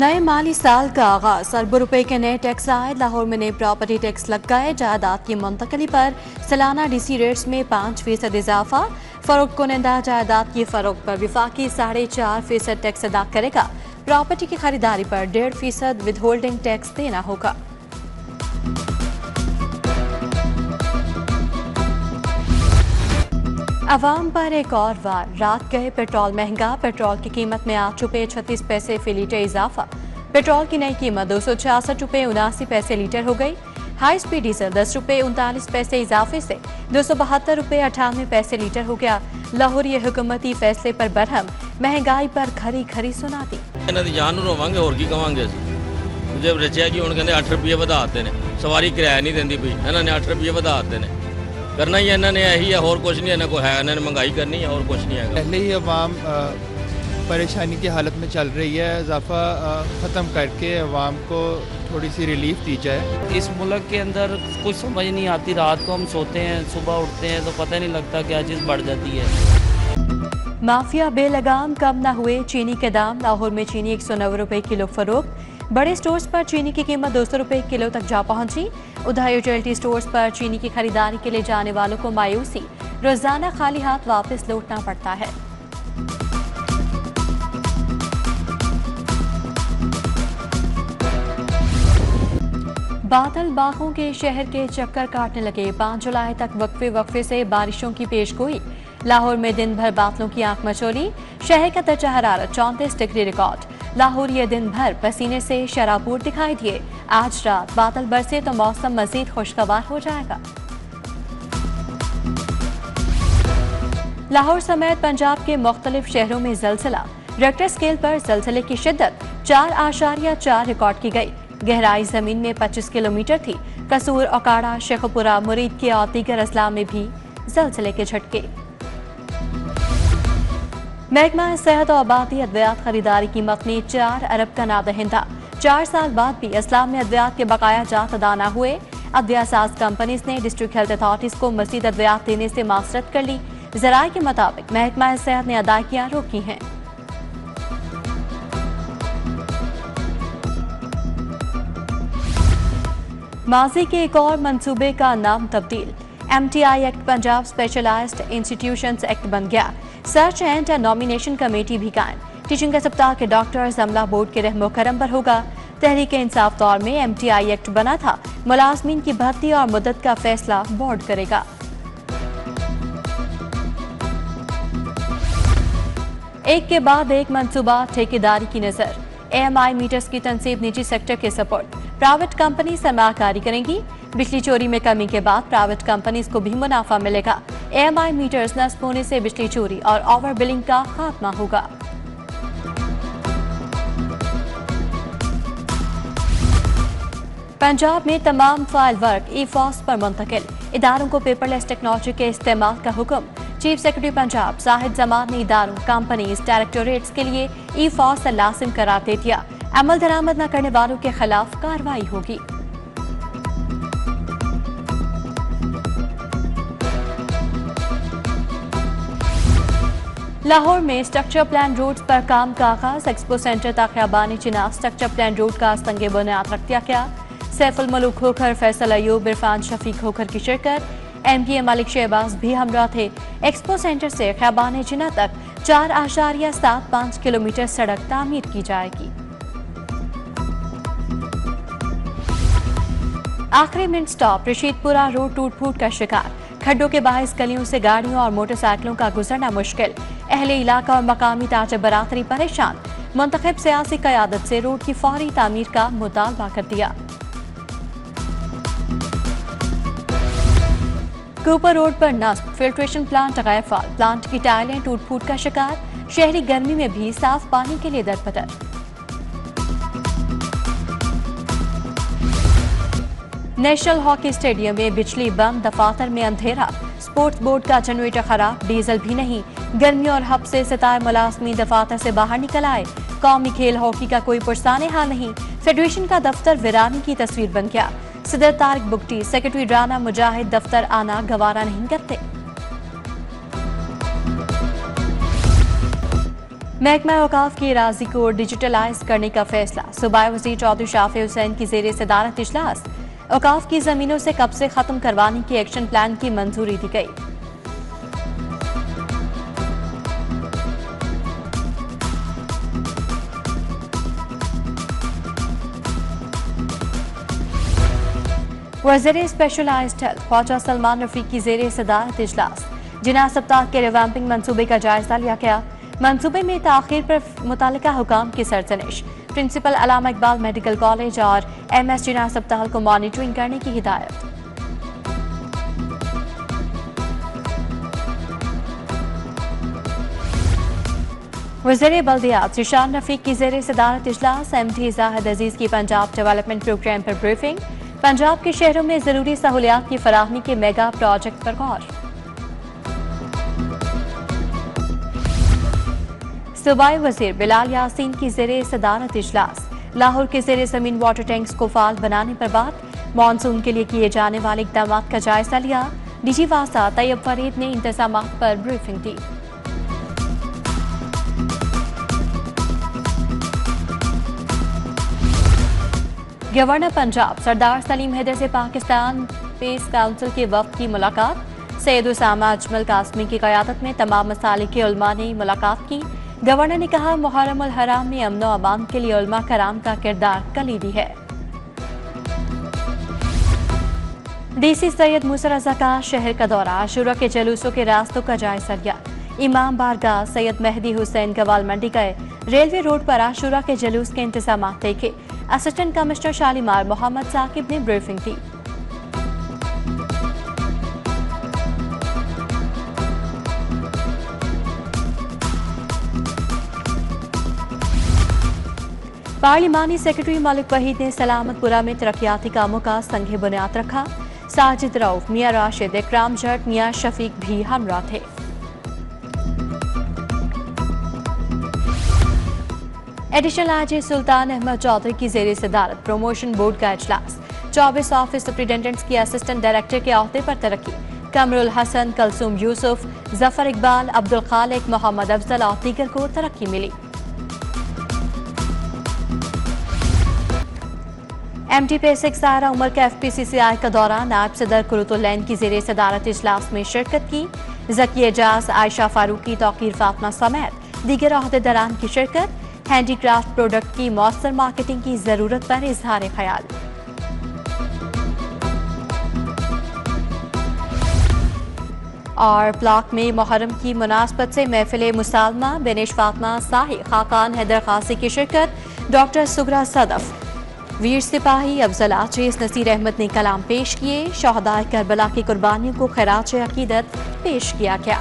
नए माली साल का आगाज, अरबों रुपए के नए टैक्स आए। लाहौर में नए प्रॉपर्टी टैक्स लग गए। जायदाद की मुंतकली पर सालाना डीसी रेट्स में 5% इजाफा। फरोख्त कुनंदा जायदाद की फरोख्त पर विफाकी 4.5% टैक्स अदा करेगा। प्रॉपर्टी की खरीदारी पर 1.5% विद होल्डिंग टैक्स देना होगा। अवाम पर एक और वार, रात गए पेट्रोल महंगा। पेट्रोल की कीमत में 8 रुपये 36 पैसे फी लीटर इजाफा। पेट्रोल की नई कीमत 266 रुपये 79 पैसे लीटर हो गई। हाई स्पीड डीजल 10 रुपये 39 पैसे इजाफे से 272 रुपये 98 पैसे लीटर हो गया। लाहौर ये हुकूमती फैसले पर बरहम, महंगाई पर खरी खरी सुनाती। जान रोवांगे होर की कहांगे जब रचिया कि हुण कहंदे 8 रुपये वधाते ने, सवारी किराया नहीं देंदी पई, इन्होंने 8 रुपये वधाते ने। करना ही इन्होंने यही है, और कुछ नहीं इन्होंने को है, इन्होंने महंगाई करनी है और कुछ नहीं है। पहले ही अवाम परेशानी की हालत में चल रही है, इजाफा ख़त्म करके अवाम को थोड़ी सी रिलीफ दी जाए। इस मुल्क के अंदर कुछ समझ नहीं आती, रात को हम सोते हैं सुबह उठते हैं तो पता नहीं लगता क्या चीज़ बढ़ जाती है। माफिया बेलगाम, कम न हुए चीनी के दाम। लाहौर में चीनी 190 रुपये किलो फरोख्त। बड़े स्टोर्स पर चीनी की कीमत 200 रुपये किलो तक जा पहुंची। उधर यूटिलिटी स्टोर्स पर चीनी की खरीदारी के लिए जाने वालों को मायूसी, रोजाना खाली हाथ वापस लौटना पड़ता है। बादल बागों के शहर के चक्कर काटने लगे। 5 जुलाई तक वक्फे से बारिशों की पेशगोई। लाहौर में दिन भर बादलों की आंख मचोली। शहर का दर्जा हरारत 34 डिग्री रिकॉर्ड। लाहौर ये दिन भर पसीने से शराबूर दिखाई दिए। आज रात बादल बरसे तो मौसम मजीद खुशगवार हो जाएगा। लाहौर समेत पंजाब के मुख्तलिफ शहरों में जलजिला। रेक्टर स्केल पर जलजिले की शिद्दत 4.4 रिकॉर्ड की गई। गहराई जमीन में 25 किलोमीटर थी। कसूर, ओकाड़ा, शेखपुरा, मुरीद के और दीगर अजला में भी जलजिले के झटके। महकमा सेहत और आबादी अद्वियात खरीदारी की मखनी 4 अरब का नादहिंदा। 4 साल बाद भी इस्लाम में अद्वियात के बकाया जात अदा न हुए। अद्विया साज कंपनीज ने डिस्ट्रिक्ट हेल्थ अथॉरिटीज को मजीद अद्वियात देने से मासरत कर ली। जराये के मुताबिक महकमा सेहत ने अदायगियां रोकी हैं। माजी के एक और मंसूबे का नाम तब्दील। MTI act Punjab specialised institutions act बन गया। सर्च एंड नॉमिनेशन कमेटी भी कायम। टीचिंग अस्पताल के डॉक्टर्स अमला बोर्ड के रहमो करम पर होगा। तहरीक इंसाफ दौर में MTI एक्ट बना था। मुलाजमीन की भर्ती और मुद्दत का फैसला बोर्ड करेगा। एक के बाद एक मंसूबा, ठेकेदारी की नजर। AMI मीटर्स की तनसीब निजी सेक्टर के सपोर्ट। प्राइवेट कंपनी सरमाकारी करेंगी। बिजली चोरी में कमी के बाद प्राइवेट कंपनीज को भी मुनाफा मिलेगा। AMI मीटर्स नस्ब होने से बिजली चोरी और ओवर बिलिंग का खात्मा होगा। पंजाब में तमाम फाइल वर्क ई-फॉस पर मुंतकिल। इदारों को पेपरलेस टेक्नोलॉजी के इस्तेमाल का हुक्म। चीफ सेक्रेटरी पंजाब जाहिद जमान ने इदारों, कंपनीज, डायरेक्टोरेट्स के लिए ई-फॉस लाजिम करार दे दिया। अमल दरामद न करने वालों के खिलाफ कार्रवाई होगी। लाहौर में स्ट्रक्चर प्लान रोड्स पर काम का आगाज। एक्सपो सेंटर तक खियाबानी चिनाब स्ट्रक्चर प्लान रोड का संगे बुनियाद रख दिया गया। सैफुल मलूक खोखर, फैसल अयूब, इरफान शफीक खोखर की शिरकत। MPA मलिक शहबाज भी हमरा थे। एक्सपो सेंटर से खियाबानी चिना तक 4.75 किलोमीटर सड़क तामीर की जाएगी। आखिरी मिनट स्टॉप, रशीदपुरा रोड टूट फूट का शिकार। खड्डों के बाइस गलियों से गाड़ियों और मोटरसाइकिलों का गुजरना मुश्किल। अहले इलाका और मकामी ताजर बरादरी परेशान। मुंतखब सियासी क़यादत से रोड की फौरी तामीर का मुतालबा कर दिया। कूपर रोड पर नस्ब, फिल्ट्रेशन प्लांट गैर फाल। प्लांट की टाइलें टूट फूट का शिकार। शहरी गर्मी में भी साफ पानी के लिए दरपदर। नेशनल हॉकी स्टेडियम में बिजली बंद, दफातर में अंधेरा। स्पोर्ट्स बोर्ड का जनरेटर खराब, डीजल भी नहीं। गर्मी और हब से सिताए मुलाजमी दफातर से बाहर निकल आए। कौमी खेल हॉकी का कोई पुरसाने हाल नहीं। फेडरेशन का दफ्तर वीरानी की तस्वीर बन गया। सदर तारिक बुगटी, सेक्रेटरी राना मुजाहिद दफ्तर आना गवारा नहीं करते। महकमा औकाफ की अराजी को डिजिटलाइज करने का फैसला। सूबाई वज़ीर चौधरी शाफी हुसैन की ज़ेर सदारत इजलास। औकाफ की ज़मीनों से कब्जे खत्म करवाने की एक्शन प्लान की मंजूरी दी गई। वज़ीर स्पेशलाइज्ड हेल्थ ख्वाजा सलमान रफीक की ज़ेर सदारत इजलास। जिना सप्ताह के रिवैम्पिंग मनसूबे का जायजा लिया गया। मनसूबे में ताख़ीर पर मुतल्लिका हुकाम की सरजनिश। प्रिंसिपल अल्लामा इकबाल मेडिकल कॉलेज और MS जिना अस्पताल को मॉनिटरिंग करने की हिदायत। वज़ीर बल्दियात ज़ीशान रफीक की ज़ेर सदारत इजलास। MD ज़ाहिद अजीज़ की पंजाब डेवलपमेंट प्रोग्राम पर ब्रीफिंग। पंजाब के शहरों में ज़रूरी सहूलियात की फराहमी के मेगा प्रोजेक्ट पर गौर। सूबाई वज़ीर बिलाल यासीन की ज़ेर सदारत इजलास। लाहौर के ज़ेर ज़मीन वाटर टैंक्स को फाल बनाने पर बात। मानसून के लिए किए जाने वाले इक़दामात का जायजा लिया। DG वासा तैयब फरीद ने इंतज़ामात पर ब्रीफिंग दी। गवर्नर पंजाब सरदार सलीम हैदर से पाकिस्तान पीस काउंसिल के वफ़द की मुलाकात। सैयद उसामा अजमल कासमी की क़यादत में तमाम मसालिक के उलमा ने मुलाकात की। गवर्नर ने कहा मुहर्रम उल हराम में अमन व अमान के लिए उलमा कराम का किरदार कलीदी है। DC सैयद मूसा रज़ा का शहर का दौरा। आशूरा के जुलूसों के रास्तों का जायजा लिया। इमाम बारगाह सैयद मेहदी हुसैन गवाल मंडी गए। रेलवे रोड पर आशूरा के जुलूस के इंतजाम देखे। असिस्टेंट कमिश्नर शालीमार मोहम्मद साकिब ने ब्रीफिंग दी। पार्लिमानी सेक्रेटरी मलिक वहीद ने सलामतपुरा में तरक्याती कामों का संग बुनियाद रखा। साजिद रऊफ, मियां राशिद, इकराम जट, मियां शफीक भी हमरा थे। एडिशनल IG सुल्तान अहमद चौधरी की ज़ेर सदारत प्रमोशन बोर्ड का इजलास। 24 ऑफिस सुप्रिटेंडेंट्स की असिस्टेंट डायरेक्टर के अहदे पर तरक्की। कमरुल हसन, कलसूम यूसुफ, जफर इकबाल, अब्दुल खालिक, मोहम्मद अफजल और दीगर को तरक्की मिली। MD पेसिक सारा उमर का FPCCI का दौरा। नायब सदर कुरुतुलैन की ज़ेर सदारत इजलास में शिरकत की। ज़की एजाज, आयशा फारूकी, तौकीर फातमा समेत दीगर अहदेदारान की शिरकत। हैंडीक्राफ्ट प्रोडक्ट की मौसर मार्केटिंग की जरूरत पर इजहार ख्याल। और ब्लॉक में मुहर्रम की मुनासबत से महफिल मुसालमा। बेनिश फातमा साही, खाकान हैदर खासी की शिरकत। डॉक्टर सुगरा सदफ, वीर सिपाही अफजल आचेस, नसीर अहमद ने कलाम पेश किए। शहदाए करबला की कुर्बानियों को खराज अकीदत पेश किया गया।